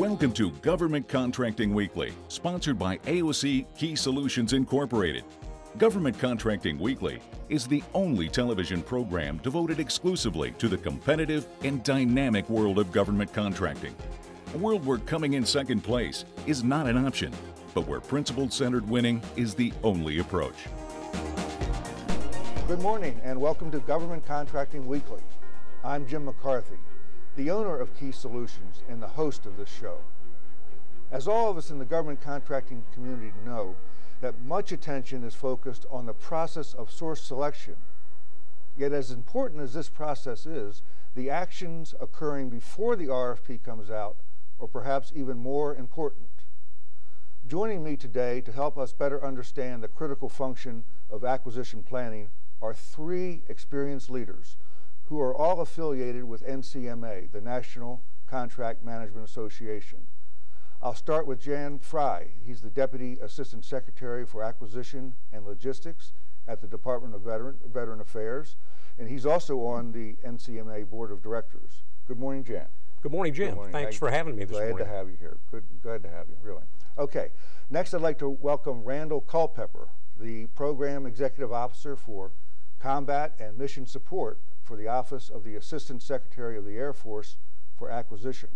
Welcome to Government Contracting Weekly, sponsored by ASI Key Solutions Incorporated. Government Contracting Weekly is the only television program devoted exclusively to the competitive and dynamic world of government contracting. A world where coming in second place is not an option, but where principle-centered winning is the only approach. Good morning and welcome to Government Contracting Weekly. I'm Jim McCarthy, the owner of Key Solutions and the host of this show. As all of us in the government contracting community know, that much attention is focused on the process of source selection. Yet as important as this process is, the actions occurring before the RFP comes out are perhaps even more important. Joining me today to help us better understand the critical function of acquisition planning are three experienced leaders who are all affiliated with NCMA, the National Contract Management Association. I'll start with Jan Frye. He's the Deputy Assistant Secretary for Acquisition and Logistics at the Department of Veteran Affairs, and he's also on the NCMA Board of Directors. Good morning, Jan. Good morning, Jim. Good morning. Thanks for having me this morning. Glad to have you here. Glad to have you, really. Okay, next I'd like to welcome Randall Culpepper, the Program Executive Officer for Combat and Mission Support for the Office of the Assistant Secretary of the Air Force for Acquisition.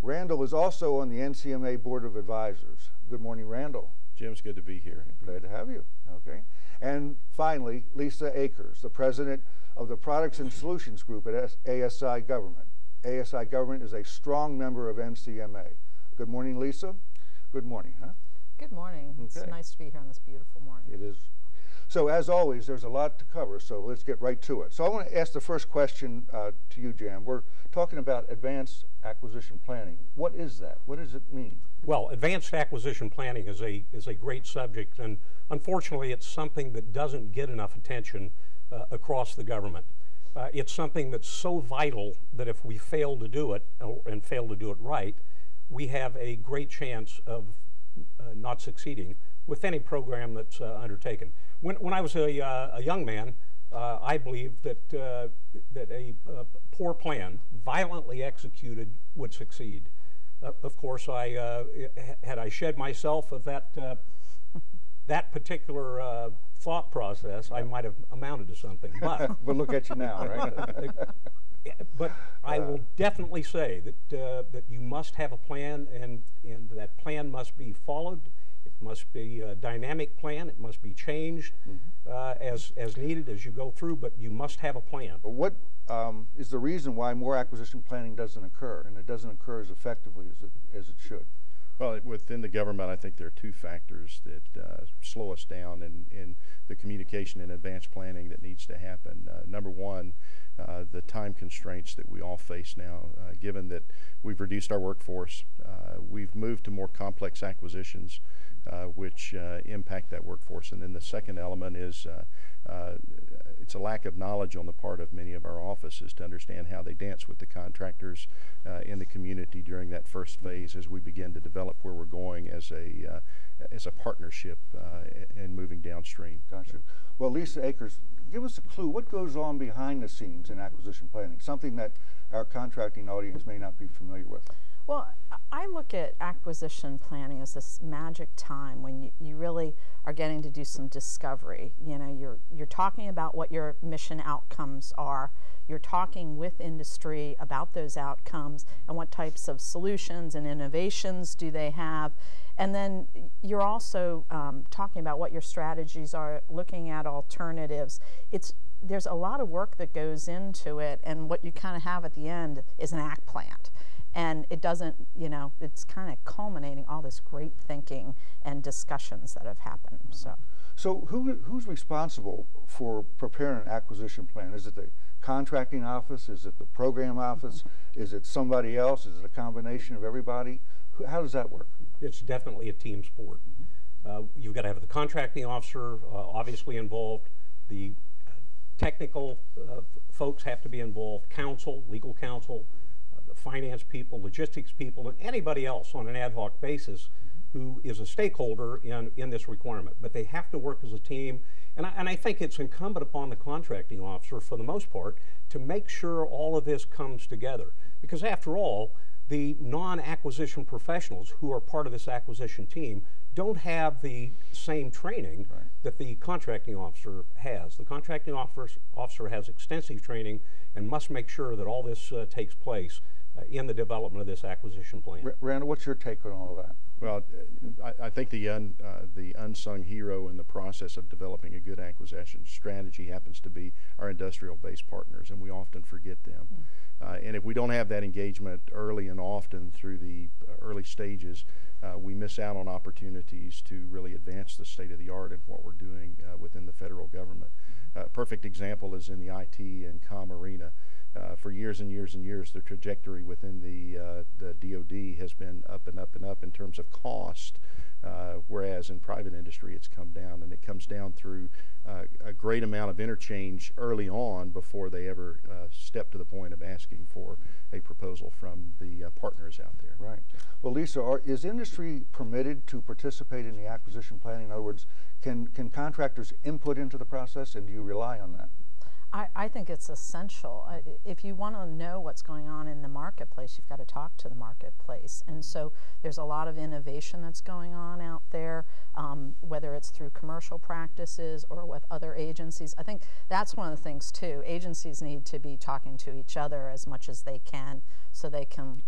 Randall is also on the NCMA Board of Advisors. Good morning, Randall. Jim, it's good to be here. Glad to have you. Okay. And finally, Lisa Akers, the President of the Products and Solutions Group at ASI Government. ASI Government is a strong member of NCMA. Good morning, Lisa. Good morning, huh? Good morning. Okay. It's nice to be here on this beautiful morning. It is. So as always, there's a lot to cover, so let's get right to it. So I want to ask the first question to you, Jan. We're talking about advanced acquisition planning. What is that? What does it mean? Well, advanced acquisition planning is a great subject, and unfortunately it's something that doesn't get enough attention across the government. It's something that's so vital that if we fail to do it, and fail to do it right, we have a great chance of not succeeding with any program that's undertaken. When I was a young man, I believed that that a poor plan, violently executed, would succeed. Of course, had I shed myself of that particular thought process, I might have amounted to something. But look at you now, right? But I will definitely say that that you must have a plan, and that plan must be followed. It must be a dynamic plan. It must be changed as needed as you go through, but you must have a plan. But what is the reason why more acquisition planning doesn't occur, and it doesn't occur as effectively as it should? Well, within the government, I think there are two factors that slow us down in the communication and advanced planning that needs to happen. Number one, the time constraints that we all face now, given that we've reduced our workforce, we've moved to more complex acquisitions, which impact that workforce. And then the second element is it's a lack of knowledge on the part of many of our offices to understand how they dance with the contractors in the community during that first phase as we begin to develop where we're going as a partnership and moving downstream. Gotcha. Well, Lisa Akers, give us a clue. What goes on behind the scenes in acquisition planning? Something that our contracting audience may not be familiar with. Well, I look at acquisition planning as this magic time when you really are getting to do some discovery. You know, you're talking about what your mission outcomes are. You're talking with industry about those outcomes and what types of solutions and innovations do they have. And then you're also talking about what your strategies are, looking at alternatives. There's a lot of work that goes into it, and what you kind of have at the end is an act plan. And it doesn't, you know, it's kind of culminating all this great thinking and discussions that have happened. So who's responsible for preparing an acquisition plan? Is it the contracting office? Is it the program office? Is it somebody else? Is it a combination of everybody? How does that work? It's definitely a team sport. You've got to have the contracting officer obviously involved. The technical folks have to be involved. Counsel, legal counsel, finance people, logistics people, and anybody else on an ad hoc basis who is a stakeholder in this requirement. But they have to work as a team, and I think it's incumbent upon the contracting officer, for the most part, to make sure all of this comes together. Because after all, The non-acquisition professionals who are part of this acquisition team don't have the same training that the contracting officer has. The contracting officer has extensive training and must make sure that all this takes place in the development of this acquisition plan. Randall, what's your take on all of that? Well, I think the unsung hero in the process of developing a good acquisition strategy happens to be our industrial-based partners, and we often forget them. And if we don't have that engagement early and often through the early stages, we miss out on opportunities to really advance the state of the art in what we're doing within the federal government. A perfect example is in the IT and comm arena. For years and years and years, the trajectory within the DoD has been up and up and up in terms of cost, whereas in private industry it's come down, and it comes down through a great amount of interchange early on before they ever step to the point of asking for a proposal from the partners out there. Right. Well, Lisa, is industry permitted to participate in the acquisition planning? In other words, can contractors input into the process, and do you rely on that? I think it's essential. If you want to know what's going on in the marketplace, you've got to talk to the marketplace. And so there's a lot of innovation that's going on out there, whether it's through commercial practices or with other agencies. I think that's one of the things too. Agencies need to be talking to each other as much as they can so they can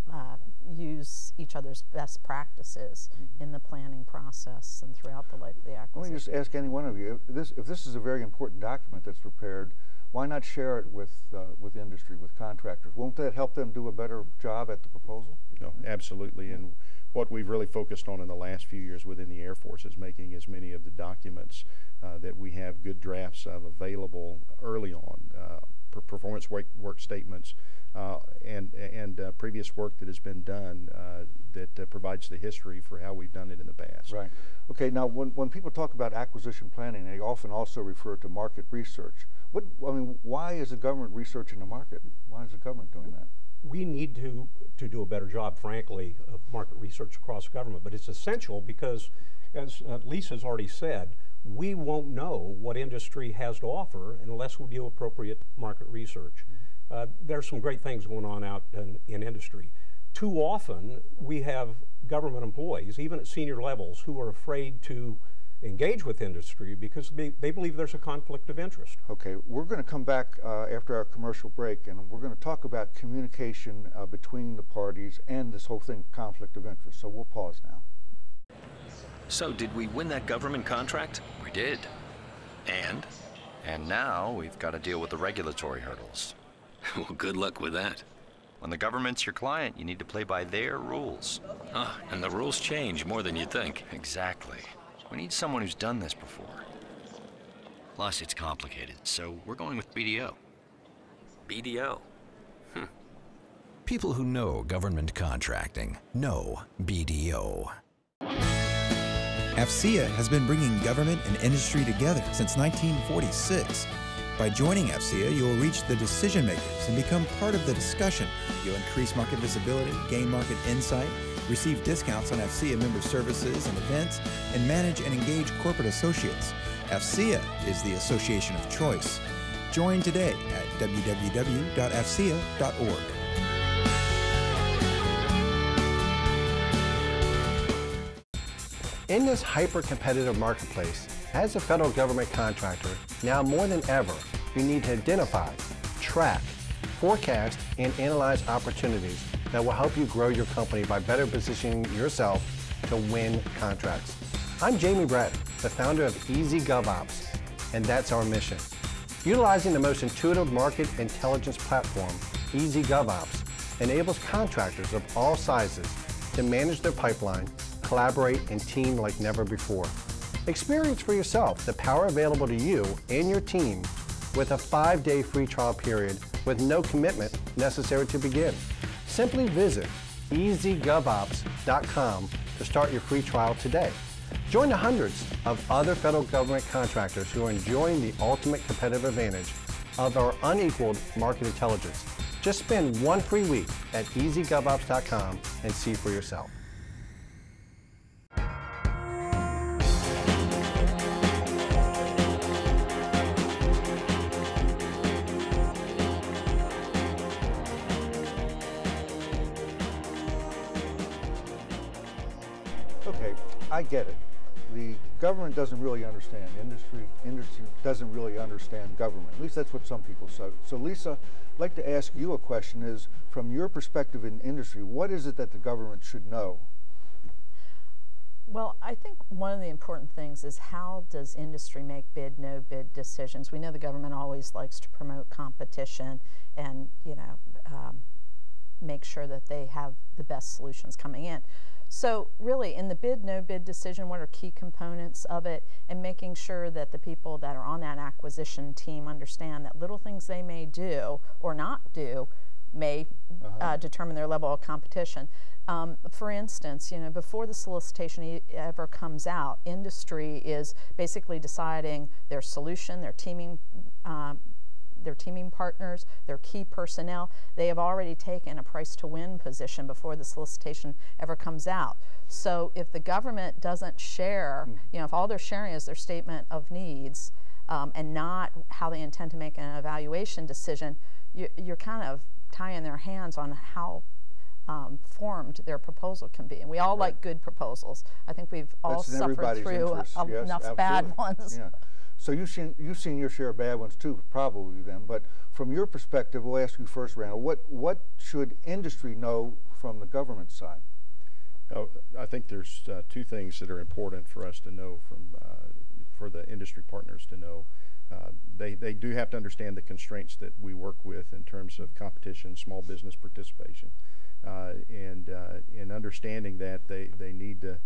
use each other's best practices in the planning process and throughout the life of the acquisition. Let me just ask any one of you, if this is a very important document that's prepared, why not share it with industry, with contractors? Won't that help them do a better job at the proposal? No, absolutely. And what we've really focused on in the last few years within the Air Force is making as many of the documents that we have good drafts of available early on. Performance work statements and previous work that has been done that provides the history for how we've done it in the past. Right. Okay, now when people talk about acquisition planning, they often also refer to market research. Why is the government researching the market? Why is the government doing that? We need to do a better job, frankly, of market research across government, but it's essential because, as Lisa's already said, we won't know what industry has to offer unless we do appropriate market research. There's some great things going on out in industry. Too often, we have government employees, even at senior levels, who are afraid to engage with industry because they believe there's a conflict of interest. Okay, we're going to come back after our commercial break, and we're going to talk about communication between the parties and this whole thing of conflict of interest. So we'll pause now. So did we win that government contract? We did. And? And now we've got to deal with the regulatory hurdles. Well, good luck with that. When the government's your client, you need to play by their rules. And the rules change more than you think. Exactly. We need someone who's done this before. Plus, it's complicated, so we're going with BDO. BDO? People who know government contracting know BDO. AFCEA has been bringing government and industry together since 1946. By joining AFCEA, you will reach the decision makers and become part of the discussion. You'll increase market visibility, gain market insight, receive discounts on AFCEA member services and events, and manage and engage corporate associates. AFCEA is the association of choice. Join today at www.afcea.org. In this hyper-competitive marketplace, as a federal government contractor, now more than ever, you need to identify, track, forecast, and analyze opportunities that will help you grow your company by better positioning yourself to win contracts. I'm Jamie Bratton, the founder of ASI GovOps, and that's our mission. Utilizing the most intuitive market intelligence platform, ASI GovOps, enables contractors of all sizes to manage their pipeline, collaborate, and team like never before. Experience for yourself the power available to you and your team with a 5-day free trial period with no commitment necessary to begin. Simply visit asigovops.com to start your free trial today. Join the hundreds of other federal government contractors who are enjoying the ultimate competitive advantage of our unequaled market intelligence. Just spend one free week at asigovops.com and see for yourself. Okay, I get it. The government doesn't really understand industry doesn't really understand government. At least that's what some people say. So Lisa, I'd like to ask you a question is, from your perspective in industry, what is it that the government should know? Well, I think one of the important things is, how does industry make bid, no bid decisions? We know the government always likes to promote competition and, make sure that they have the best solutions coming in. So really, in the bid, no bid decision, what are key components of it, and making sure that the people that are on that acquisition team understand that little things they may do or not do may determine their level of competition. For instance, before the solicitation ever comes out, industry is basically deciding their solution, their teaming partners, their key personnel. They have already taken a price to win position before the solicitation ever comes out. So if the government doesn't share, if all they're sharing is their statement of needs and not how they intend to make an evaluation decision, you're kind of tying their hands on how formed their proposal can be. And we all like good proposals. I think we've all suffered through enough bad ones. Yeah. So you've seen your share of bad ones too, probably then. But from your perspective, we'll ask you first, Randall. What should industry know from the government side? I think there's two things that are important for us to know for the industry partners to know. They do have to understand the constraints that we work with in terms of competition, small business participation, and in understanding that they need to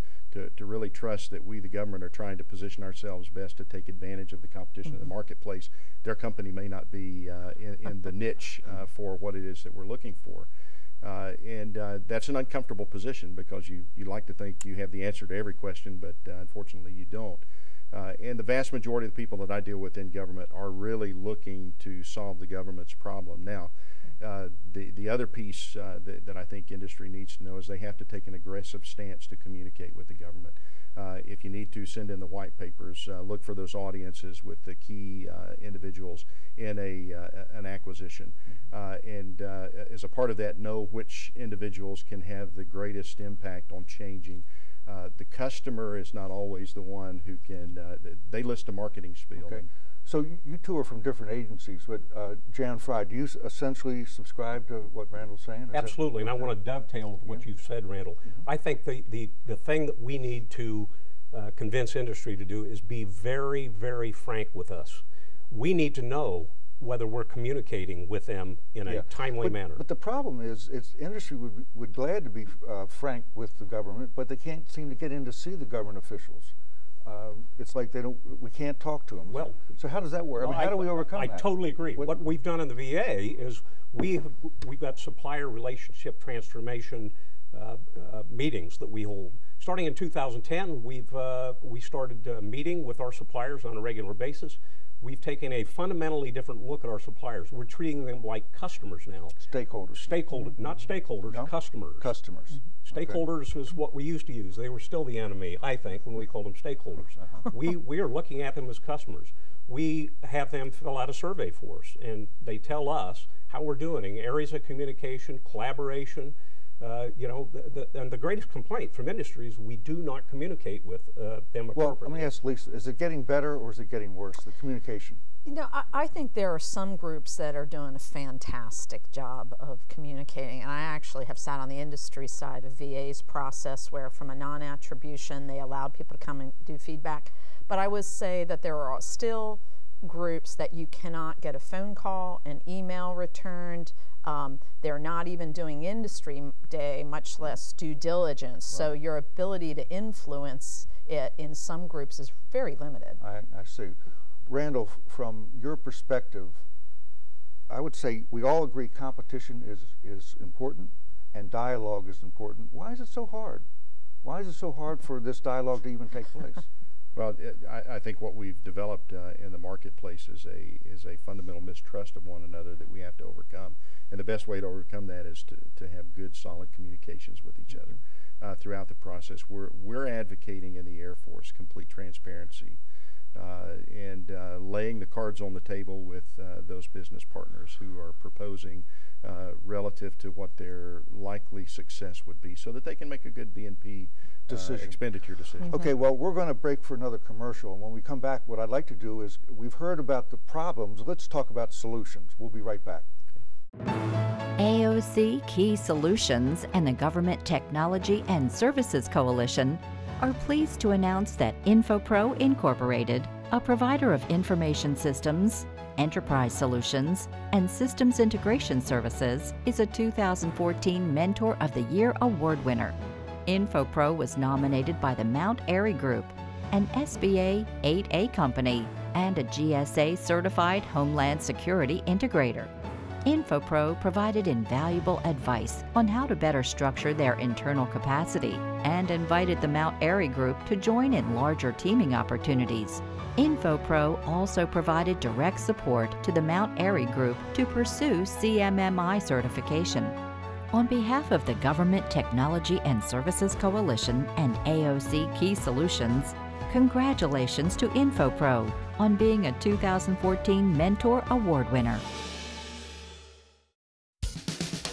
really trust that we, the government, are trying to position ourselves best to take advantage of the competition in the marketplace. Their company may not be in the niche for what it is that we're looking for. And that's an uncomfortable position, because you like to think you have the answer to every question, but unfortunately you don't. And the vast majority of the people that I deal with in government are really looking to solve the government's problem. Now, the other piece that I think industry needs to know is they have to take an aggressive stance to communicate with the government. If you need to, send in the white papers, look for those audiences with the key individuals in an acquisition. And as a part of that, know which individuals can have the greatest impact on changing. The customer is not always the one who can, they list a marketing spiel. Okay. So you two are from different agencies, but Jan Frye, do you essentially subscribe to what Randall's saying? Absolutely, and I want to dovetail with what you've said, Randall. I think the thing that we need to convince industry to do is be very, very frank with us. We need to know whether we're communicating with them in a timely manner. But the problem is, industry would glad to be frank with the government, but they can't seem to get in to see the government officials. It's like we can't talk to them. Well, so how does that work? Well, how do we overcome that? I totally agree. What we've done in the VA is we've got supplier relationship transformation meetings that we hold. Starting in 2010, we started meeting with our suppliers on a regular basis. We've taken a fundamentally different look at our suppliers. We're treating them like customers now. Stakeholders. Not stakeholders, no? Customers. Stakeholders is what we used to use. They were still the enemy, I think, when we called them stakeholders. We are looking at them as customers. We have them fill out a survey for us, and they tell us how we're doing in areas of communication, collaboration. And the greatest complaint from industry is we do not communicate with them appropriately. Well, let me ask Lisa, is it getting better or is it getting worse, the communication? I think there are some groups that are doing a fantastic job of communicating, and I actually have sat on the industry side of VA's process where, from a non-attribution, they allowed people to come and do feedback. But I would say that there are still groups that you cannot get a phone call, an email returned. They're not even doing industry day, much less due diligence. Right. So your ability to influence it in some groups is very limited. I see. Randall, from your perspective, I would say we all agree competition is important and dialogue is important. Why is it so hard? Why is it so hard for this dialogue to even take place? Well, I think what we've developed in the marketplace is a fundamental mistrust of one another that we have to overcome. And the best way to overcome that is to have good, solid communications with each other throughout the process. We're advocating in the Air Force complete transparency. and laying the cards on the table with those business partners who are proposing relative to what their likely success would be, so that they can make a good B&P expenditure decision. Okay, well, we're going to break for another commercial, and when we come back, what I'd like to do is, we've heard about the problems, let's talk about solutions. We'll be right back. AOC Key Solutions and the Government Technology and Services Coalition are pleased to announce that InfoPro Incorporated, a provider of information systems, enterprise solutions, and systems integration services, is a 2014 Mentor of the Year award winner. InfoPro was nominated by the Mount Airy Group, an SBA 8A company, and a GSA certified Homeland Security integrator. InfoPro provided invaluable advice on how to better structure their internal capacity and invited the Mount Airy Group to join in larger teaming opportunities. InfoPro also provided direct support to the Mount Airy Group to pursue CMMI certification. On behalf of the Government Technology and Services Coalition and AOC Key Solutions, congratulations to InfoPro on being a 2014 Mentor Award winner.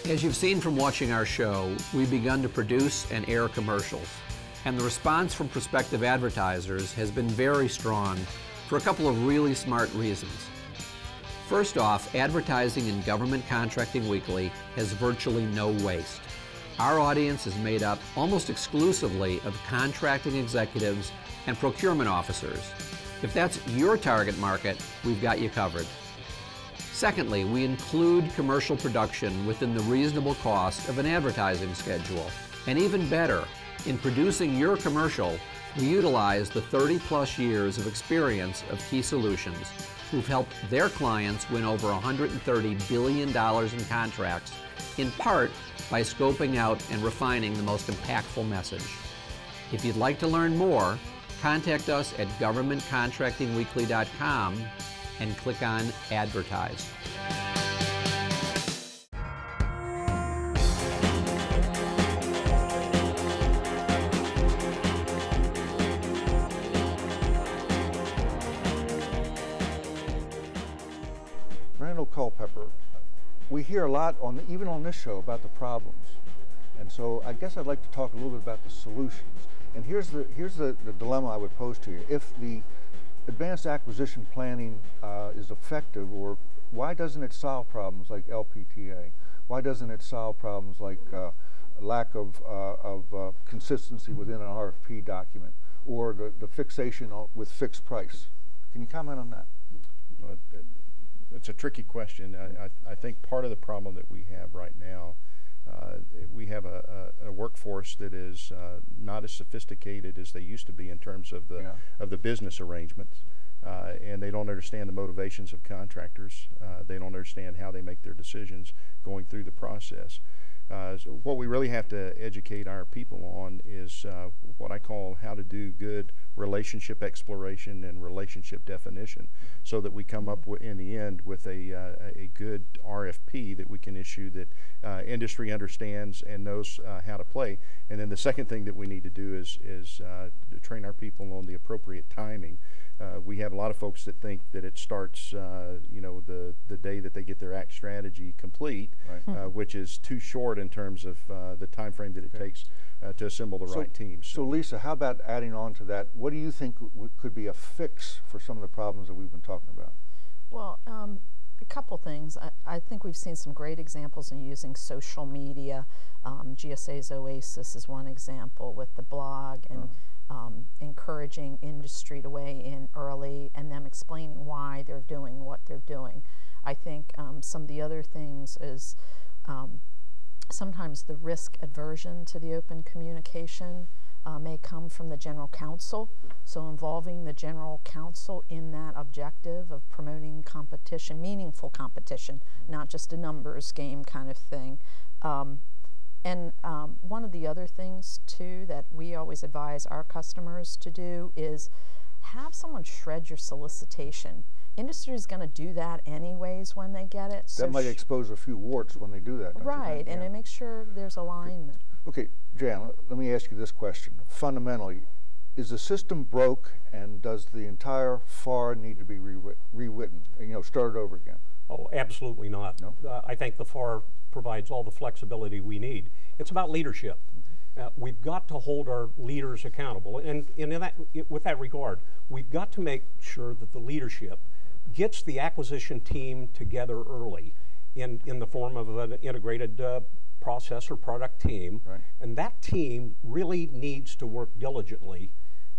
As you've seen from watching our show, we've begun to produce and air commercials. And the response from prospective advertisers has been very strong for a couple of really smart reasons. First off, advertising in Government Contracting Weekly has virtually no waste. Our audience is made up almost exclusively of contracting executives and procurement officers. If that's your target market, we've got you covered. Secondly, we include commercial production within the reasonable cost of an advertising schedule. And even better, in producing your commercial, we utilize the 30-plus years of experience of Key Solutions, who've helped their clients win over $130 billion in contracts, in part by scoping out and refining the most impactful message. If you'd like to learn more, contact us at governmentcontractingweekly.com and click on Advertise. Randall Culpepper, we hear a lot, even on this show, about the problems. And so I guess I'd like to talk a little bit about the solutions. And here's the dilemma I would pose to you. If the advanced acquisition planning is effective, or why doesn't it solve problems like LPTA? Why doesn't it solve problems like lack of consistency within an RFP document, or the fixation with fixed price? Can you comment on that? Well, it's a tricky question. I think part of the problem that we have right now, we have a workforce that is not as sophisticated as they used to be in terms of the business arrangements, and they don't understand the motivations of contractors. They don't understand how they make their decisions going through the process. So what we really have to educate our people on is what I call how to do good relationship exploration and relationship definition, so that we come up in the end with a good RFP that we can issue that industry understands and knows how to play. And then the second thing that we need to do is to train our people on the appropriate timing. We have a lot of folks that think that it starts, you know, the day that they get their ACT strategy complete, right. Which is too short in terms of the time frame that it takes to assemble the right teams. So Lisa, how about adding on to that? What do you think could be a fix for some of the problems that we've been talking about? Well, a couple things. I think we've seen some great examples in using social media. GSA's Oasis is one example with the blog, and encouraging industry to weigh in early and them explaining why they're doing what they're doing. I think some of the other things is sometimes the risk aversion to the open communication may come from the general counsel, so involving the general counsel in that objective of promoting competition, meaningful competition, not just a numbers game kind of thing. And one of the other things, too, that we always advise our customers to do is have someone shred your solicitation. Industry is going to do that anyways when they get it. So that might expose a few warts when they do that. Right, and it makes sure there's alignment. Okay, Jan, let me ask you this question. Fundamentally, Is the system broke, and does the entire FAR need to be rewritten, started over again? Oh, absolutely not. No? I think the FAR provides all the flexibility we need. It's about leadership. We've got to hold our leaders accountable, and with that regard, we've got to make sure that the leadership gets the acquisition team together early in the form of an integrated process or product team, right. And that team really needs to work diligently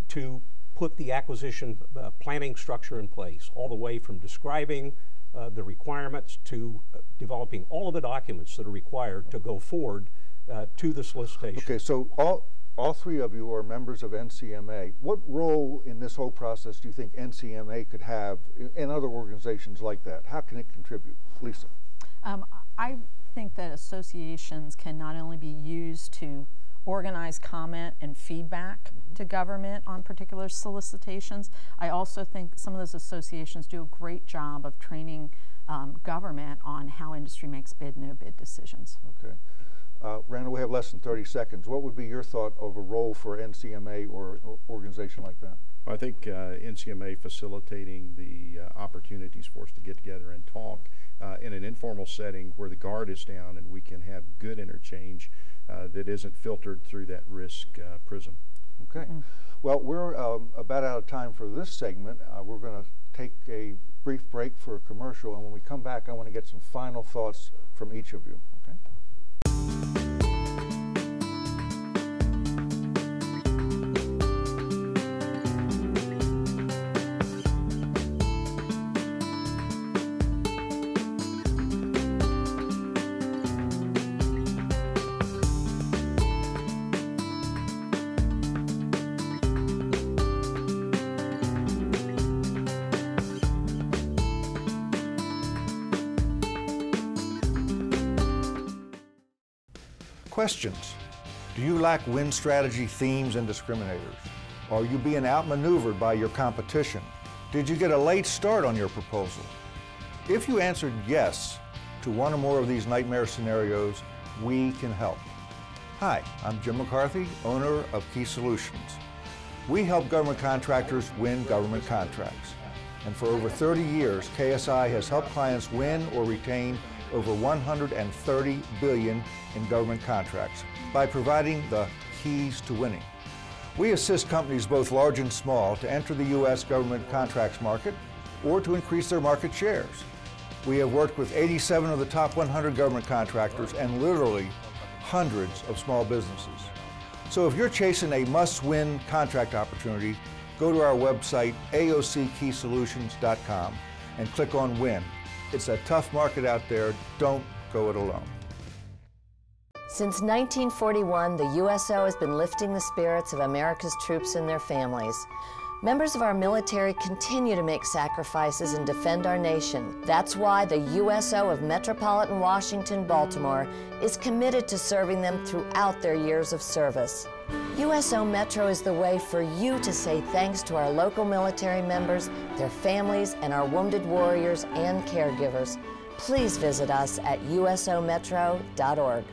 to put the acquisition planning structure in place, all the way from describing the requirements to developing all of the documents that are required to go forward to the solicitation. Okay, so all three of you are members of NCMA. What role in this whole process do you think NCMA could have in other organizations like that? How can it contribute? Lisa. I think that associations can not only be used to organize comment and feedback to government on particular solicitations. I also think some of those associations do a great job of training government on how industry makes bid, no bid decisions. Okay. Randall, we have less than 30 seconds. What would be your thought of a role for NCMA or an organization like that? I think NCMA facilitating the opportunities for us to get together and talk in an informal setting where the guard is down and we can have good interchange that isn't filtered through that risk prism. Okay. Well, we're about out of time for this segment. We're going to take a brief break for a commercial, and when we come back, I want to get some final thoughts from each of you. Okay. Questions. Do you lack win strategy, themes, and discriminators? Are you being outmaneuvered by your competition? Did you get a late start on your proposal? If you answered yes to one or more of these nightmare scenarios, we can help. Hi, I'm Jim McCarthy, owner of Key Solutions. We help government contractors win government contracts. And for over 30 years, KSI has helped clients win or retain over $130 billion in government contracts by providing the keys to winning. We assist companies both large and small to enter the U.S. government contracts market or to increase their market shares. We have worked with 87 of the top 100 government contractors and literally hundreds of small businesses. So if you're chasing a must-win contract opportunity, go to our website, aockeysolutions.com, and click on Win. It's a tough market out there. Don't go it alone. Since 1941, the USO has been lifting the spirits of America's troops and their families. Members of our military continue to make sacrifices and defend our nation. That's why the USO of Metropolitan Washington, Baltimore is committed to serving them throughout their years of service. USO Metro is the way for you to say thanks to our local military members, their families, and our wounded warriors and caregivers. Please visit us at usometro.org.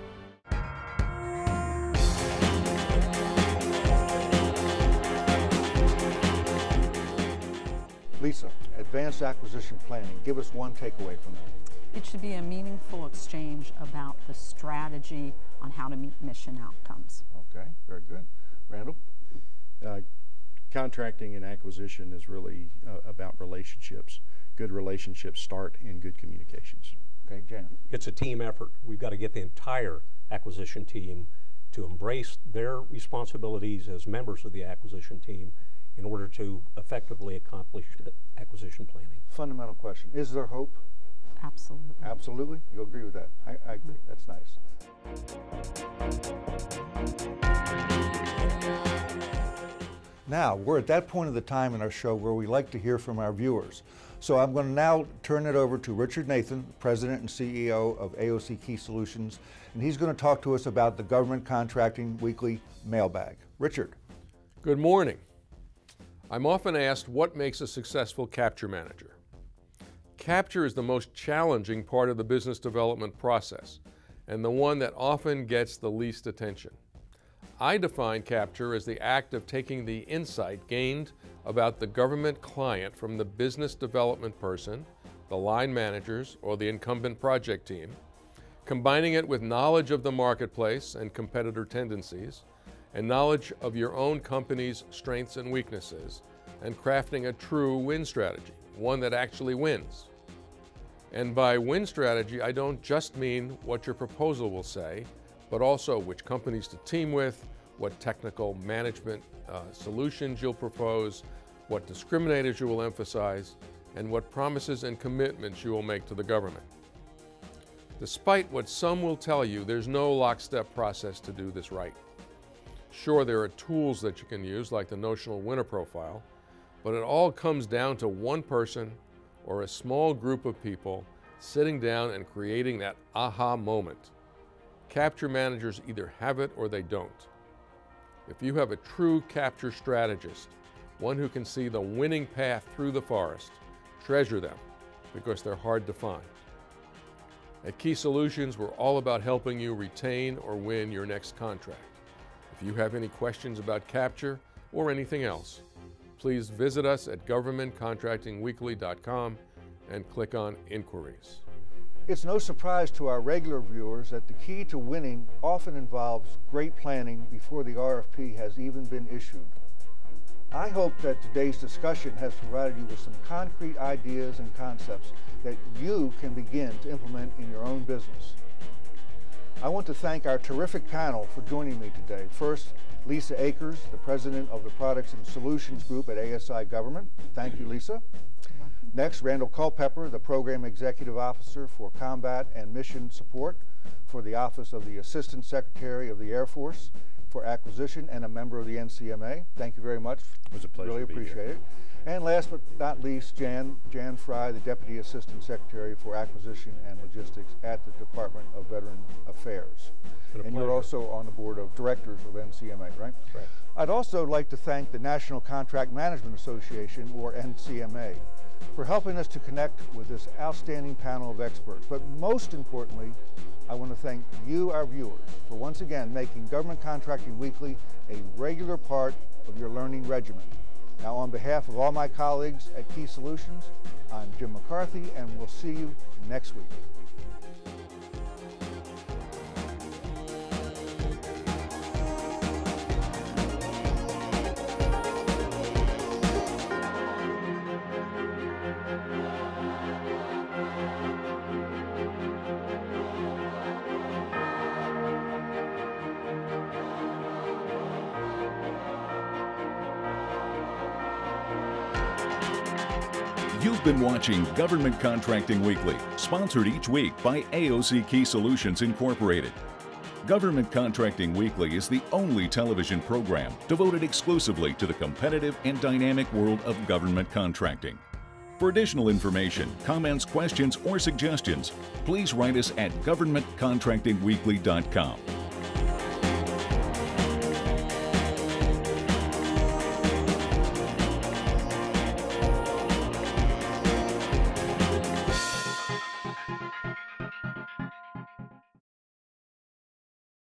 Lisa, advanced acquisition planning. Give us one takeaway from that. It should be a meaningful exchange about the strategy on how to meet mission outcomes. Okay, very good. Randall? Contracting and acquisition is really about relationships. Good relationships start in good communications. Okay, Jan? It's a team effort. We've got to get the entire acquisition team to embrace their responsibilities as members of the acquisition team in order to effectively accomplish acquisition planning. Fundamental question. Is there hope? Absolutely. Absolutely? You agree with that? I agree. That's nice. Now, we're at that point of the time in our show where we like to hear from our viewers. So I'm going to now turn it over to Richard Nathan, President and CEO of AOC Key Solutions, and he's going to talk to us about the Government Contracting Weekly Mailbag. Richard. Good morning. I'm often asked what makes a successful capture manager. Capture is the most challenging part of the business development process and the one that often gets the least attention. I define capture as the act of taking the insight gained about the government client from the business development person, the line managers, or the incumbent project team, combining it with knowledge of the marketplace and competitor tendencies, and knowledge of your own company's strengths and weaknesses, and crafting a true win strategy, one that actually wins. And by win strategy, I don't just mean what your proposal will say, but also which companies to team with, what technical management solutions you'll propose, what discriminators you will emphasize, and what promises and commitments you will make to the government. Despite what some will tell you, there's no lockstep process to do this right. Sure, there are tools that you can use, like the notional winner profile, but it all comes down to one person or a small group of people sitting down and creating that aha moment. Capture managers either have it or they don't. If you have a true capture strategist, one who can see the winning path through the forest, treasure them, because they're hard to find. At Key Solutions, we're all about helping you retain or win your next contract. If you have any questions about capture or anything else, please visit us at governmentcontractingweekly.com and click on Inquiries. It's no surprise to our regular viewers that the key to winning often involves great planning before the RFP has even been issued. I hope that today's discussion has provided you with some concrete ideas and concepts that you can begin to implement in your own business. I want to thank our terrific panel for joining me today. First, Lisa Akers, the President of the Products and Solutions Group at ASI Government. Thank you, Lisa. Next, Randall Culpepper, the Program Executive Officer for Combat and Mission Support for the Office of the Assistant Secretary of the Air Force for Acquisition and a member of the NCMA. Thank you very much. It was a pleasure. Really appreciate it. And last but not least, Jan Frye, the Deputy Assistant Secretary for Acquisition and Logistics at the Department of Veteran Affairs. And you're also on the board of directors of NCMA, right? Right. I'd also like to thank the National Contract Management Association, or NCMA, for helping us to connect with this outstanding panel of experts. But most importantly, I want to thank you, our viewers, for once again making Government Contracting Weekly a regular part of your learning regimen. Now, on behalf of all my colleagues at Key Solutions, I'm Jim McCarthy, and we'll see you next week. You've been watching Government Contracting Weekly, sponsored each week by AOC Key Solutions Incorporated. Government Contracting Weekly is the only television program devoted exclusively to the competitive and dynamic world of government contracting. For additional information, comments, questions, or suggestions, please write us at governmentcontractingweekly.com.